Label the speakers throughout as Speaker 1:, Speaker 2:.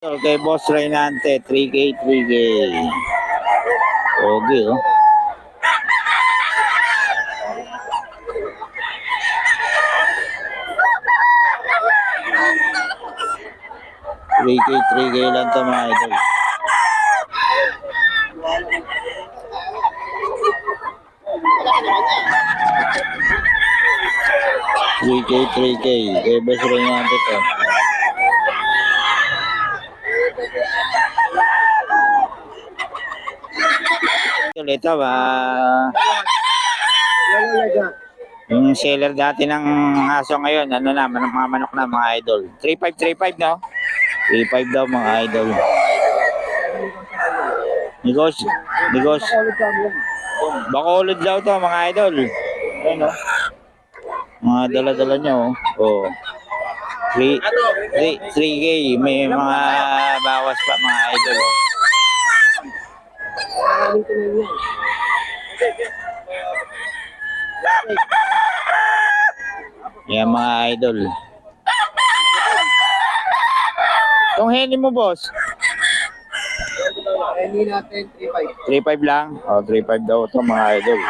Speaker 1: Kay Boss Reynante, 3K, 3K. Okay, oh. Three K, 3K lang to mga idol. Three K, 3K. Kay Boss Reynante to. Ito ba? Yung seller dati ng aso ngayon, ano na, mga manok na mga idol. 3535 no? 35 daw mga idol. Negosyo. Bacolod daw to mga idol. Ayun no? Mga dala-dala nyo. Oh. 3K. May mga bawas pa mga idol. Yan mga idol. Itong henny mo boss?
Speaker 2: Henny natin 3.5.
Speaker 1: 3.5 lang? O, 3.5 daw ito mga idol.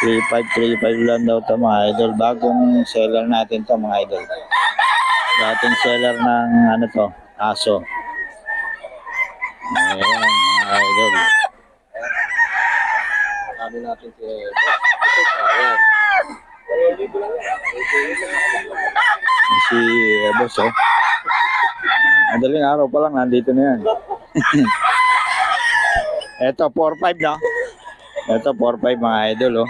Speaker 1: $3.5 lang daw ito mga idol. Bagong seller natin to mga idol. Dating seller ng ano to, aso. Ayan mga idol.
Speaker 2: Sabi natin
Speaker 1: Si boss oh. Madaling araw pa lang nandito na yan. Ito 4.5 no? Ito 4.5 mga idol oh.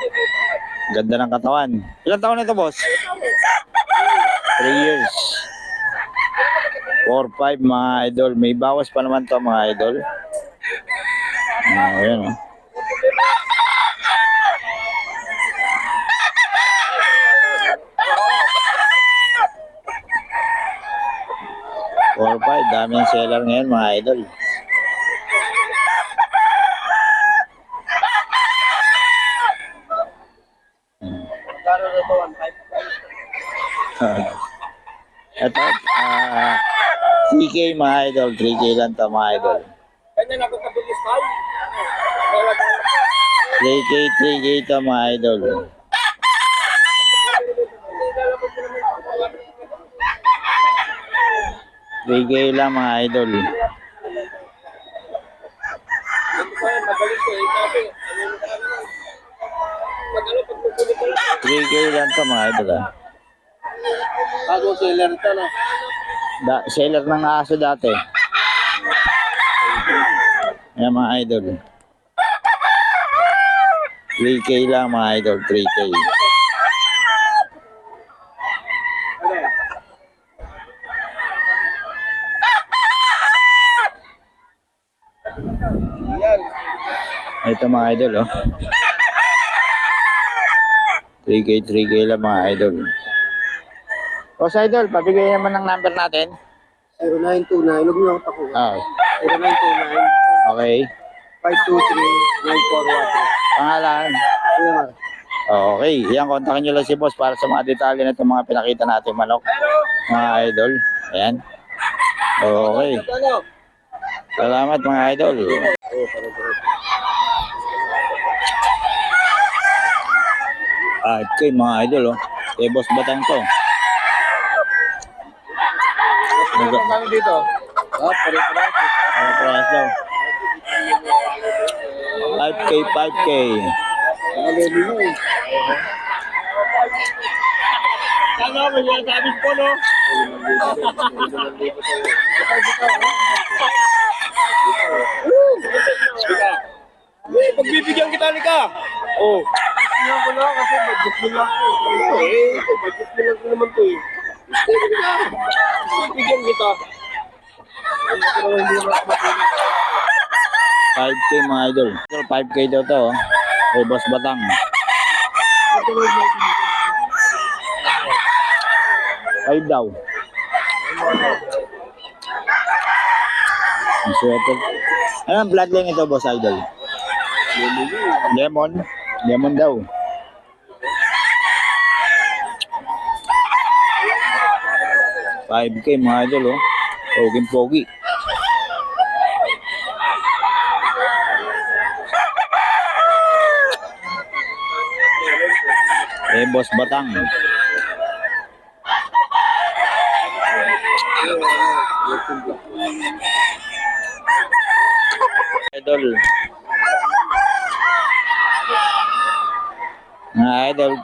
Speaker 1: Ganda ng katawan. Ilang taon na ito boss? 3 years. 4.5 mga idol. May bawas pa naman to mga idol. Ayan oh. Four, five, daming seller ngayon mga idol. Ito, 3K mga idol, 3K lang to mga idol. 3K, 3K to mga idol. Bigay lang mga idol. 3K lang to mga idol ah.
Speaker 2: Bago seller ito no?
Speaker 1: Seller ng aso dati. Yan mga idol. 3K lang mga idol, 3K. Ito mga idol oh. 3K, 3K lang mga idol. Boss idol, pabigay naman ng number natin.
Speaker 2: 0929, huwag niyo ako takuha.
Speaker 1: Ah.
Speaker 2: 0929
Speaker 1: Okay.
Speaker 2: 523-9413.
Speaker 1: Pangalan? Okay. Yan, kontakin nyo lang si boss para sa mga detalye na itong mga pinakita natin manok. Mga idol. Ayan. Okay. Salamat mga idol. Okay mga idol oh. Kay Boss Batang to.
Speaker 2: Ano dito?
Speaker 1: Price daw. 5K, 5K.
Speaker 2: Sana mo yung sabi ko no? Pagbibigyan kita ni ka. Oh. Bigyan ko na kasi budget mo lang ko. Budget mo lang ko naman to eh. Bigyan kita.
Speaker 1: 5K mga idol. 5K daw to oh. Kay Boss Batang. Five daw. Ang sweater. Anong bloodline ito, Boss Idol? Lemon. Lemon daw. 5K mga idol, oh. Poging-pogi. Boss Batang. Idol. Mga idol.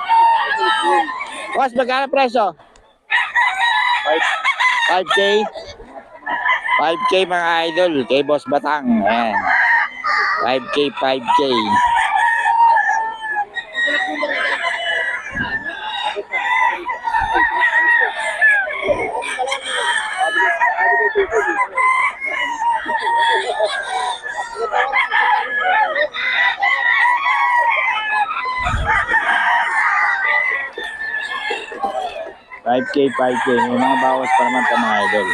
Speaker 1: Boss, magkano presyo? 5K. 5K mga idol. Kay Boss Batang. Ayan. 5K, 5K. K, 5K. May mga bawas pa naman ito mga idol.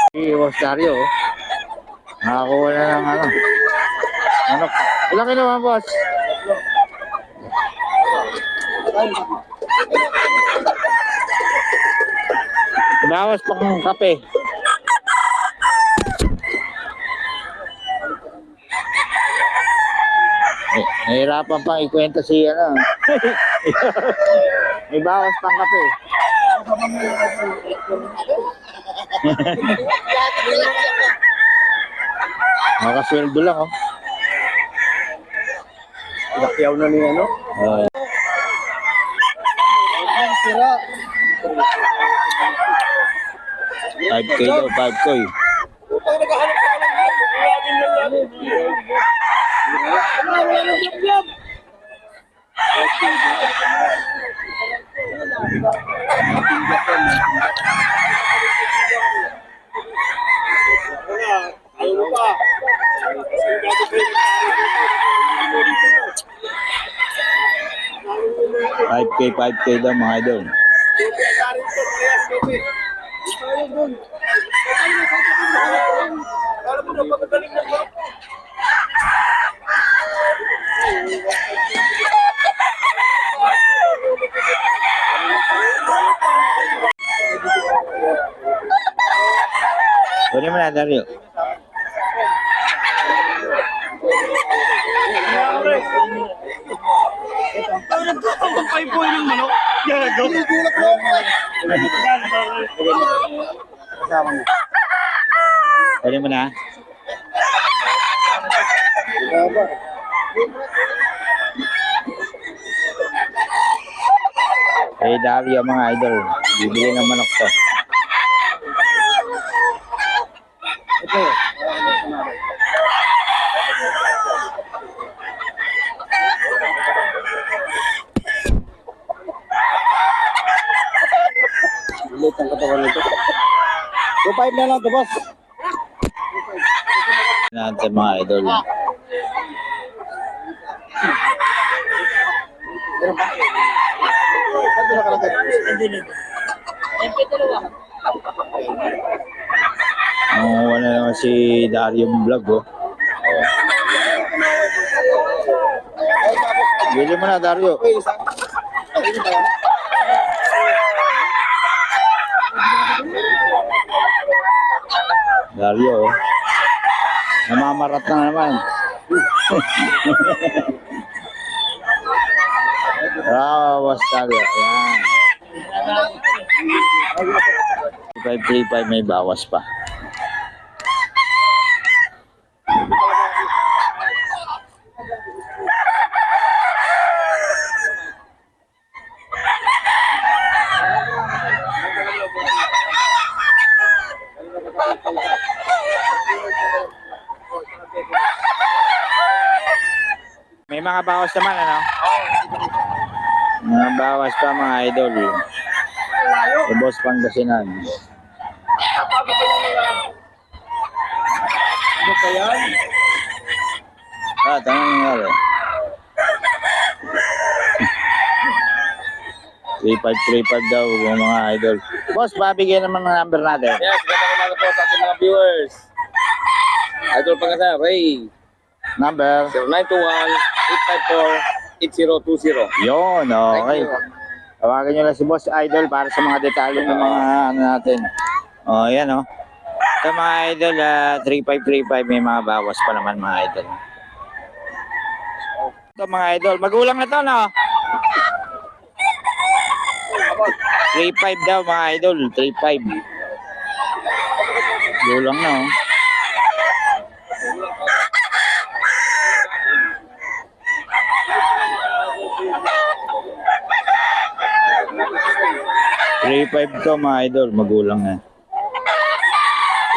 Speaker 1: Si Boss Dario, oh. Nakakuha na ng ano. Ilang kinuha, boss? Bawas pa kong kape. Nahirapan pang ikwenta si ano. May bawas pang kape. Nakasweldo lang, oh.
Speaker 2: Nakyaw na ni ano? Sira.
Speaker 1: 5K daw, 5K.
Speaker 2: Pag naghahanap ka ng ayaw mo pa.
Speaker 1: 5K daw mga idol. Kunin mo na, Dario.
Speaker 2: Pagpapay po yung manok. Yan, go.
Speaker 1: Kunin mo na. Hey, Dario mga idol. Bibili ng manok to.
Speaker 2: Ito. Ulit ang katawan nito. 2.5 na lang ito, boss.
Speaker 1: Natin mga idol.
Speaker 2: Ito nakalagay.
Speaker 1: Wala naman si Dario Vlog, oh. Bili mo na, Dario. Dario, oh. Namamarat na naman. Boss Dario. Ayan. 535 may bawas pa. May mga bawas naman, ano? Mga bawas pa mga idol. Sa Boss Pangasinan.
Speaker 2: Ano pa yan?
Speaker 1: Tanong nga rin. 3535 daw mga idol. Boss, babigyan naman ng number natin.
Speaker 2: Yes, ganda umaga po sa ating mga viewers. Idol Pangasinan, Ray.
Speaker 1: Number?
Speaker 2: 0921-854-8020.
Speaker 1: Yun, okay.
Speaker 2: Thank you.
Speaker 1: Tawagan nyo lang si Boss Idol para sa mga detalye ng mga ano natin. O, yan o. Ito mga idol, 3535 may mga bawas pa naman mga idol. Ito mga idol, magulang na to no? 35 daw mga idol, 35. Gulang na oh. $3.5 to mga idol, magulang na.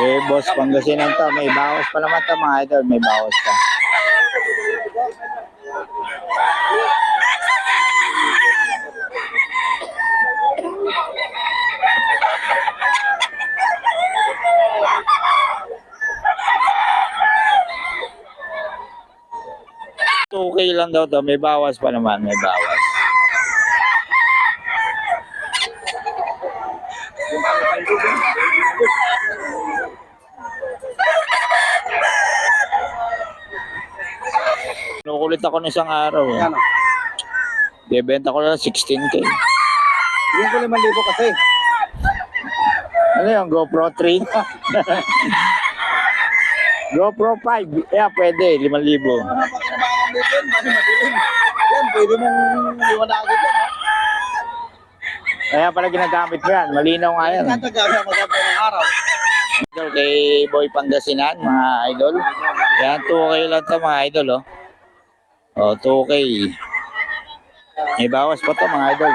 Speaker 1: Eh, Boss Pangasinan to, may bawas pa naman to mga idol, may bawas pa. Okay lang daw to, may bawas pa naman, may bawas. Nukulit ako ng isang araw. Eh.
Speaker 2: Ano?
Speaker 1: Bebenta ko lang 16K.
Speaker 2: Yung ko 5,000 kasi.
Speaker 1: Ano yung GoPro 3? GoPro 5. Yeah, pwede. 5,000.
Speaker 2: Yan, pwede mong liwanagin yan, ha?
Speaker 1: Kaya pala ginagamit ko yan. Malinaw nga yan.
Speaker 2: Tatagaga maganda ng araw.
Speaker 1: Idol kay Boy Pangasinan, mga idol. Yan, 2K lang to mga idol, oh. Oh, 2K. May bawas pa to mga idol.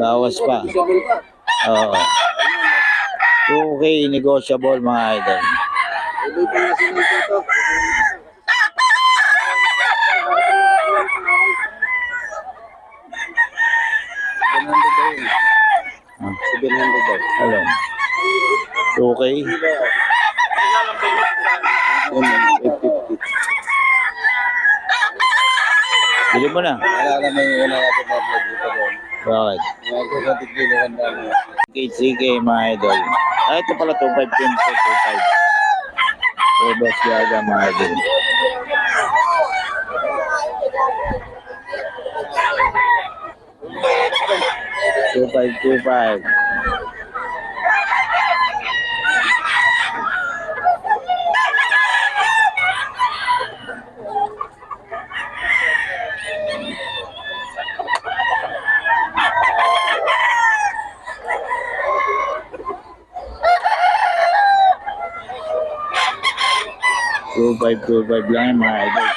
Speaker 1: Bawas pa. Oo. 2K negotiable mga idol.
Speaker 2: Pwede pa na sinito ito.
Speaker 1: Ah,
Speaker 2: 700 daw.
Speaker 1: alam. 2K.
Speaker 2: Yun, 850.
Speaker 1: Bili mo na.
Speaker 2: Wala na may una natin na vlog dito doon.
Speaker 1: Bakit?
Speaker 2: Mga ito sa tigil, handa mo.
Speaker 1: 3K mga idol. Ah, ito pala 2.5 pinto, 2.5. Boss Yaga mga idol. Two five. 2525 lang yung mga idol.